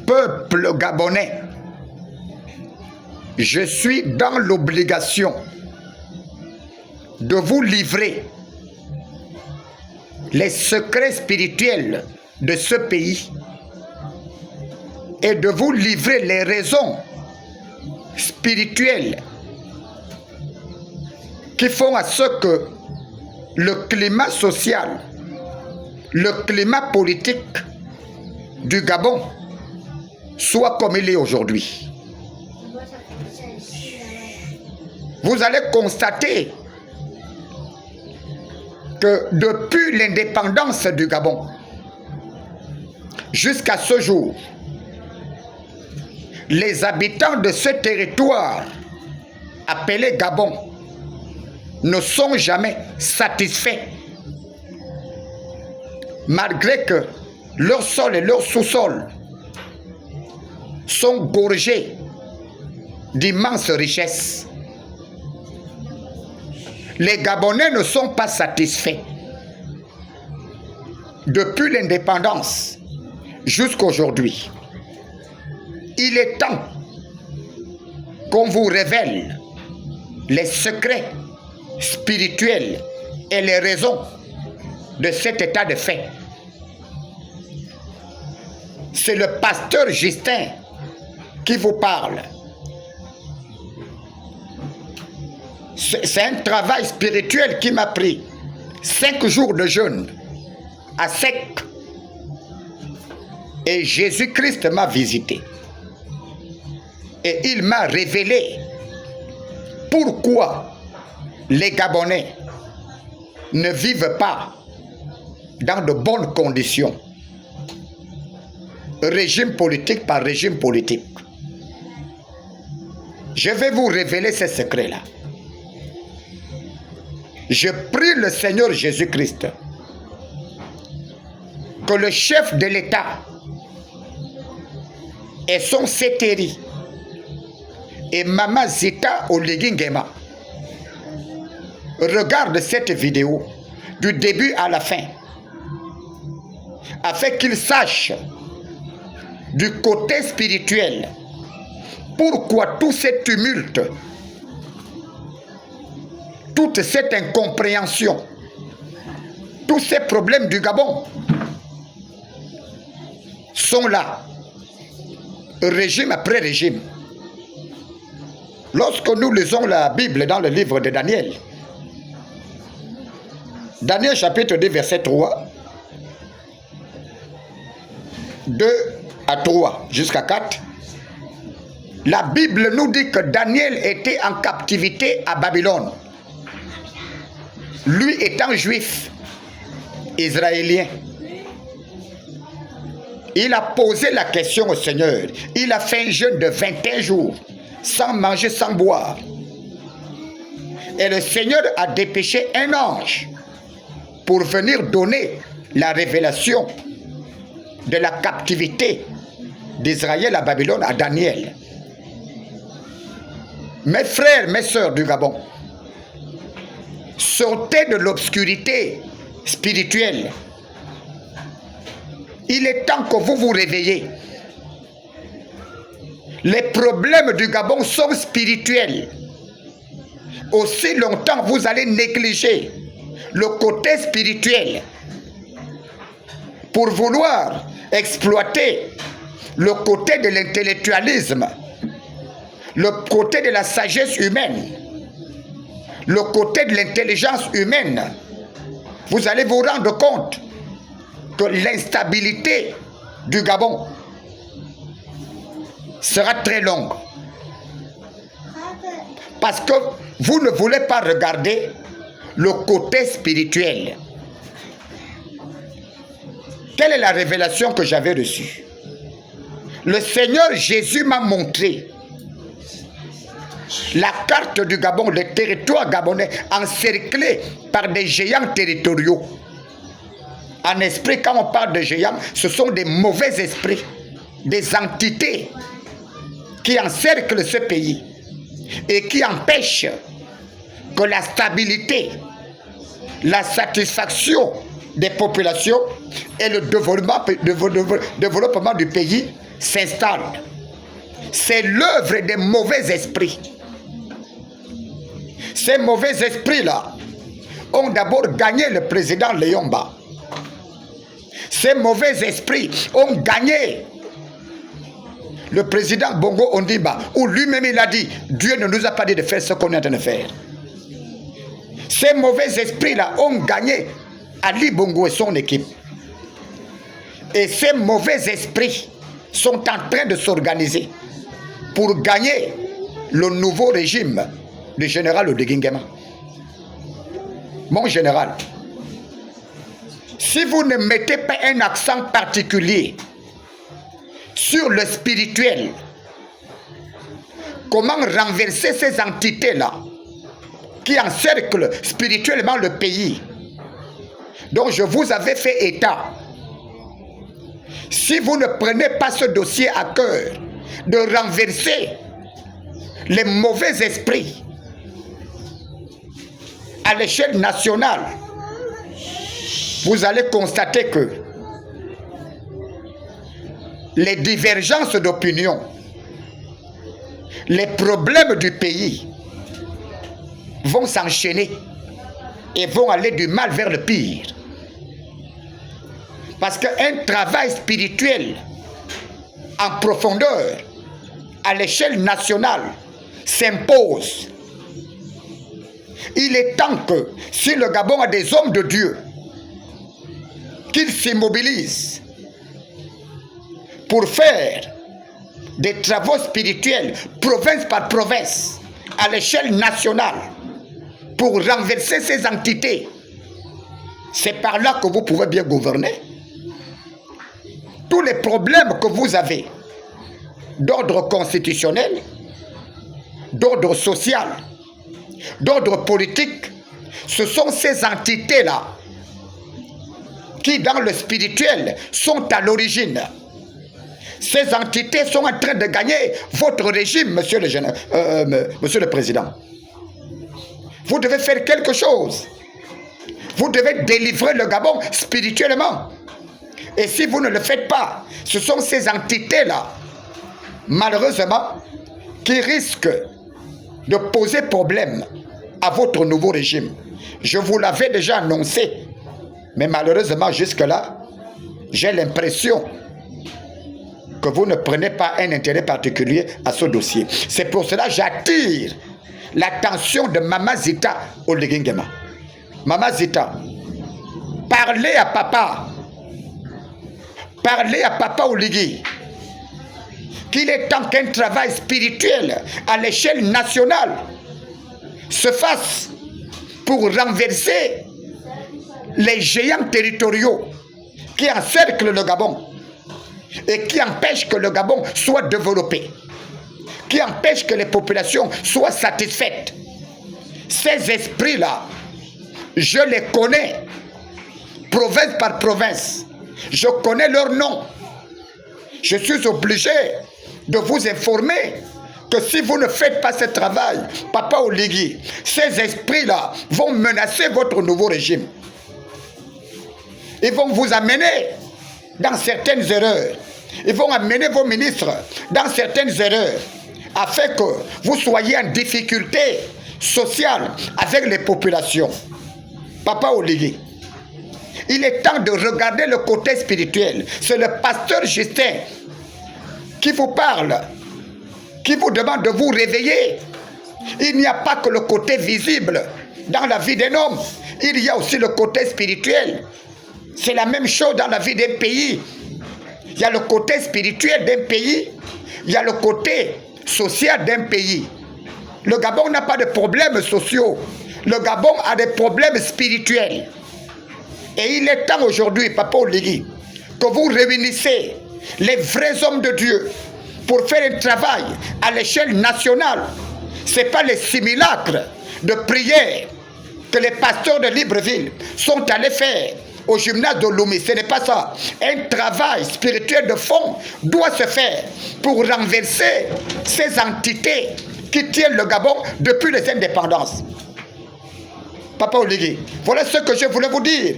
peuple gabonais, je suis dans l'obligation de vous livrer les secrets spirituels de ce pays et de vous livrer les raisons spirituelles qui font à ce que le climat social, le climat politique du Gabon soit comme il est aujourd'hui. Vous allez constater que depuis l'indépendance du Gabon jusqu'à ce jour, les habitants de ce territoire appelé Gabon ne sont jamais satisfaits, malgré que leur sol et leur sous-sol sont gorgés d'immenses richesses. Les Gabonais ne sont pas satisfaits. Depuis l'indépendance jusqu'à aujourd'hui, il est temps qu'on vous révèle les secrets spirituels et les raisons de cet état de fait. C'est le pasteur Justin qui vous parle. C'est un travail spirituel qui m'a pris 5 jours de jeûne à sec. Et Jésus-Christ m'a visité. Et il m'a révélé pourquoi les Gabonais ne vivent pas dans de bonnes conditions. Régime politique par régime politique. Je vais vous révéler ces secrets-là. Je prie le Seigneur Jésus-Christ que le chef de l'État et son Sétéri et Mama Zita Oligingema regardent cette vidéo du début à la fin afin qu'ils sachent du côté spirituel pourquoi tout ce tumulte, toute cette incompréhension, tous ces problèmes du Gabon sont là, régime après régime. Lorsque nous lisons la Bible dans le livre de Daniel, Daniel chapitre 2 verset 3, 2 à 3 jusqu'à 4, la Bible nous dit que Daniel était en captivité à Babylone. Lui étant juif, israélien, il a posé la question au Seigneur. Il a fait un jeûne de 21 jours, sans manger, sans boire. Et le Seigneur a dépêché un ange pour venir donner la révélation de la captivité d'Israël à Babylone à Daniel. Mes frères, mes sœurs du Gabon, sortez de l'obscurité spirituelle. Il est temps que vous vous réveillez. Les problèmes du Gabon sont spirituels. Aussi longtemps vous allez négliger le côté spirituel pour vouloir exploiter le côté de l'intellectualisme, le côté de la sagesse humaine, le côté de l'intelligence humaine, vous allez vous rendre compte que l'instabilité du Gabon sera très longue. Parce que vous ne voulez pas regarder le côté spirituel. Quelle est la révélation que j'avais reçue? Le Seigneur Jésus m'a montré la carte du Gabon, le territoire gabonais encerclé par des géants territoriaux. En esprit, quand on parle de géants, ce sont des mauvais esprits, des entités qui encerclent ce pays et qui empêchent que la stabilité, la satisfaction des populations et le développement du pays s'installe. C'est l'œuvre des mauvais esprits. Ces mauvais esprits-là ont d'abord gagné le président Léomba. Ces mauvais esprits ont gagné le président Bongo Ondimba, où lui-même il a dit, Dieu ne nous a pas dit de faire ce qu'on est en train de faire. Ces mauvais esprits-là ont gagné Ali Bongo et son équipe. Et ces mauvais esprits sont en train de s'organiser pour gagner le nouveau régime du général Odegingema. Mon général, si vous ne mettez pas un accent particulier sur le spirituel, comment renverser ces entités-là qui encerclent spirituellement le pays dont je vous avais fait état? Si vous ne prenez pas ce dossier à cœur de renverser les mauvais esprits à l'échelle nationale, vous allez constater que les divergences d'opinion, les problèmes du pays vont s'enchaîner et vont aller du mal vers le pire. Parce qu'un travail spirituel en profondeur à l'échelle nationale s'impose. Il est temps que, si le Gabon a des hommes de Dieu, qu'ils s'immobilisent pour faire des travaux spirituels, province par province, à l'échelle nationale, pour renverser ces entités. C'est par là que vous pouvez bien gouverner. Tous les problèmes que vous avez d'ordre constitutionnel, d'ordre social, d'ordre politique, ce sont ces entités-là qui, dans le spirituel, sont à l'origine. Ces entités sont en train de gagner votre régime, monsieur le Président. Vous devez faire quelque chose. Vous devez délivrer le Gabon spirituellement. Et si vous ne le faites pas, ce sont ces entités-là, malheureusement, qui risquent de poser problème à votre nouveau régime. Je vous l'avais déjà annoncé, mais malheureusement, jusque-là, j'ai l'impression que vous ne prenez pas un intérêt particulier à ce dossier. C'est pour cela que j'attire l'attention de Mama Zita Odegingema. Mama Zita, parlez à papa. Parlez à papa Oligui qu'il est temps qu'un travail spirituel à l'échelle nationale se fasse pour renverser les géants territoriaux qui encerclent le Gabon et qui empêchent que le Gabon soit développé, qui empêchent que les populations soient satisfaites. Ces esprits-là, je les connais, province par province. Je connais leur nom. Je suis obligé de vous informer que si vous ne faites pas ce travail, Papa Oligui, ces esprits-là vont menacer votre nouveau régime. Ils vont vous amener dans certaines erreurs. Ils vont amener vos ministres dans certaines erreurs afin que vous soyez en difficulté sociale avec les populations. Papa Oligui, il est temps de regarder le côté spirituel. C'est le pasteur Justin qui vous parle, qui vous demande de vous réveiller. Il n'y a pas que le côté visible dans la vie d'un homme. Il y a aussi le côté spirituel. C'est la même chose dans la vie d'un pays. Il y a le côté spirituel d'un pays. Il y a le côté social d'un pays. Le Gabon n'a pas de problèmes sociaux. Le Gabon a des problèmes spirituels. Et il est temps aujourd'hui, Papa Oligui, que vous réunissez les vrais hommes de Dieu pour faire un travail à l'échelle nationale. Ce n'est pas les simulacres de prière que les pasteurs de Libreville sont allés faire au gymnase de Lomé. Ce n'est pas ça. Un travail spirituel de fond doit se faire pour renverser ces entités qui tiennent le Gabon depuis les indépendances. Papa Oligui, voilà ce que je voulais vous dire.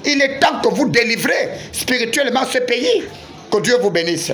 Il est temps que vous délivrez spirituellement ce pays. Que Dieu vous bénisse.